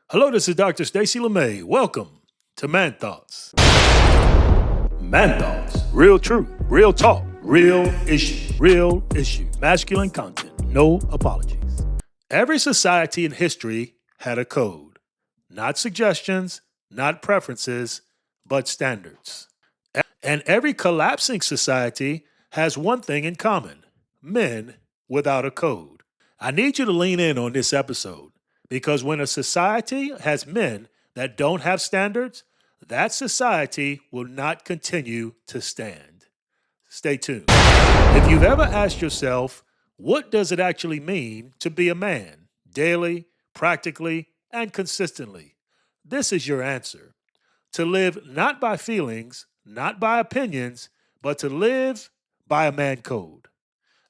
Hello, this is Dr. Stacy LeMay. Welcome to Man Thoughts. Man Thoughts. Real truth, real talk, real issue. Masculine content, no apologies. Every society in history had a code. Not suggestions, not preferences, but standards. And every collapsing society has one thing in common: men without a code. I need you to lean in on this episode because when a society has men that don't have standards, that society will not continue to stand. Stay tuned. If you've ever asked yourself, what does it actually mean to be a man, daily, practically, and consistently? This is your answer. To live not by feelings, not by opinions, but to live by a man code.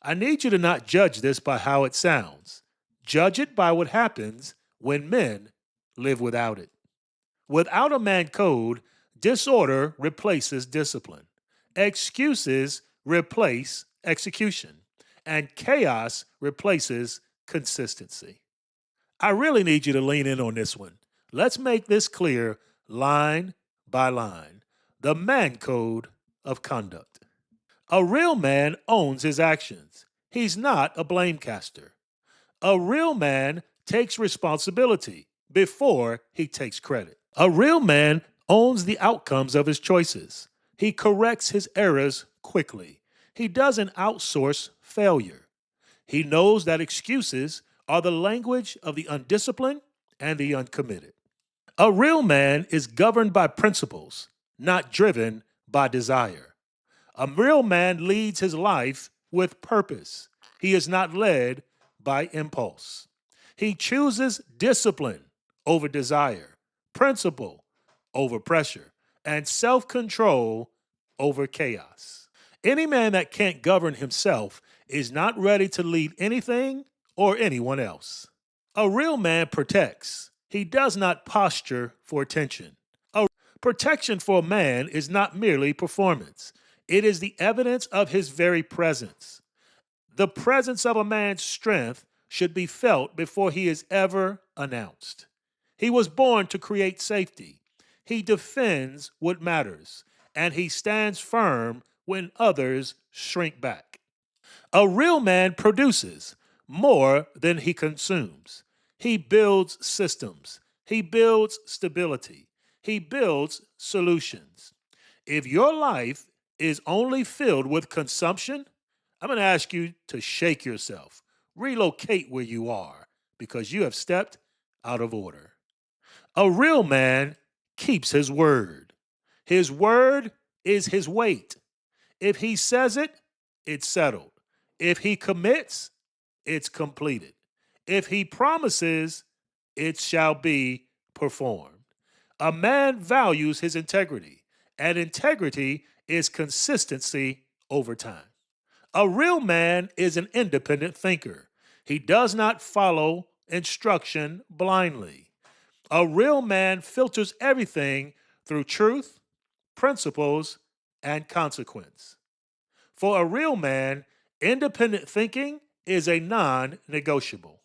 I need you to not judge this by how it sounds. Judge it by what happens when men live without it. Without a man code, disorder replaces discipline. Excuses replace execution. And chaos replaces consistency. I really need you to lean in on this one. Let's make this clear line by line. The man code of conduct. A real man owns his actions. He's not a blame caster. A real man takes responsibility before he takes credit. A real man owns the outcomes of his choices. He corrects his errors quickly. He doesn't outsource failure. He knows that excuses are the language of the undisciplined and the uncommitted. A real man is governed by principles, not driven by desire. A real man leads his life with purpose. He is not led by impulse. He chooses discipline over desire, principle over pressure, and self-control over chaos. Any man that can't govern himself is not ready to lead anything or anyone else. A real man protects. He does not posture for attention. Protection for a man is not merely performance. It is the evidence of his very presence. The presence of a man's strength should be felt before he is ever announced. He was born to create safety. He defends what matters, and he stands firm when others shrink back. A real man produces more than he consumes. He builds systems. He builds stability. He builds solutions. If your life is only filled with consumption, I'm going to ask you to shake yourself, relocate where you are, because you have stepped out of order. A real man keeps his word. His word is his weight. If he says it, it's settled. If he commits, it's completed. If he promises, it shall be performed. A man values his integrity, and integrity is consistency over time. A real man is an independent thinker. He does not follow instruction blindly. A real man filters everything through truth, principles, and consequence. For a real man, independent thinking is a non-negotiable.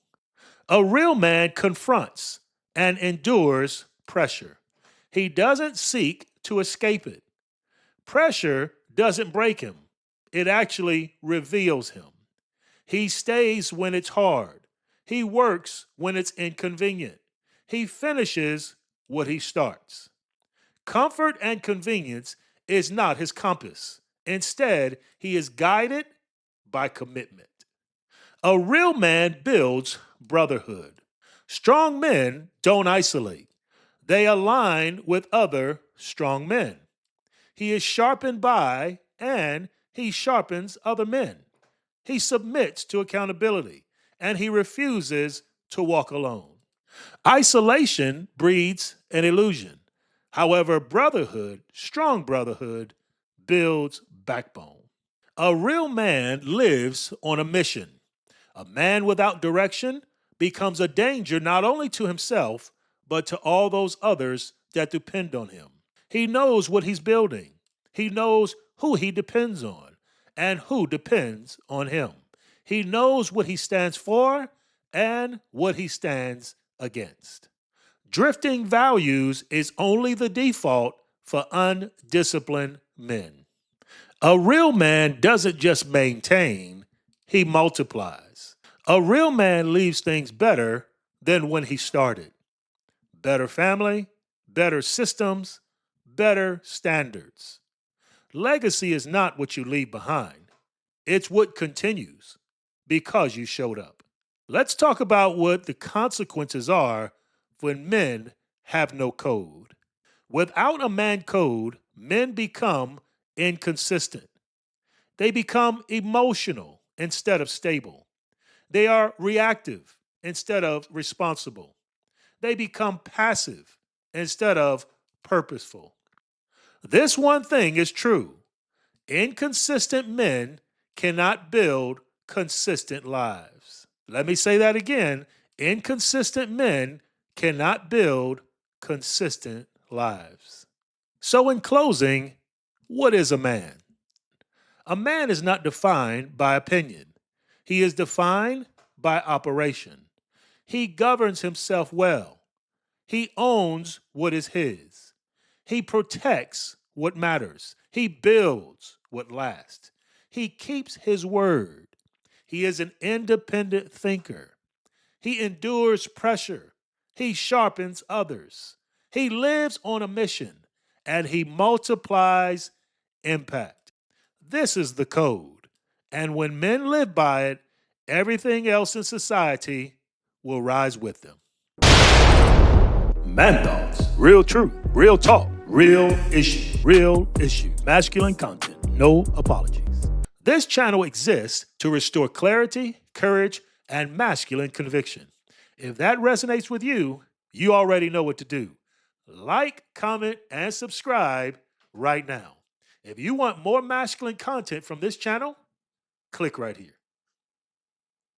A real man confronts and endures pressure. He doesn't seek to escape it. Pressure doesn't break him. It actually reveals him. He stays when it's hard. He works when it's inconvenient. He finishes what he starts. Comfort and convenience is not his compass. Instead, he is guided by commitment. A real man builds brotherhood. Strong men don't isolate. They align with other strong men. He is sharpened by and he sharpens other men. He submits to accountability and he refuses to walk alone. Isolation breeds an illusion. However, brotherhood, strong brotherhood, builds backbone. A real man lives on a mission. A man without direction becomes a danger not only to himself, but to all those others that depend on him. He knows what he's building. He knows who he depends on and who depends on him. He knows what he stands for and what he stands against. Drifting values is only the default for undisciplined men. A real man doesn't just maintain, he multiplies. A real man leaves things better than when he started. Better family, better systems, better standards. Legacy is not what you leave behind, it's what continues because you showed up. Let's talk about what the consequences are when men have no code. Without a man code, men become inconsistent. They become emotional instead of stable. They are reactive instead of responsible. They become passive instead of purposeful. This one thing is true: inconsistent men cannot build consistent lives. Let me say that again. Inconsistent men cannot build consistent lives. So, in closing, what is a man? A man is not defined by opinion, he is defined by operation. He governs himself well, he owns what is his, he protects what matters, he builds what lasts, he keeps his word, he is an independent thinker, he endures pressure, he sharpens others, he lives on a mission, and he multiplies impact. This is the code. And when men live by it, everything else in society will rise with them. Man Thoughts. Real truth, real talk, real issue, real issue. Masculine content, no apologies. This channel exists to restore clarity, courage, and masculine conviction. If that resonates with you, you already know what to do. Like, comment, and subscribe right now. If you want more masculine content from this channel, click right here.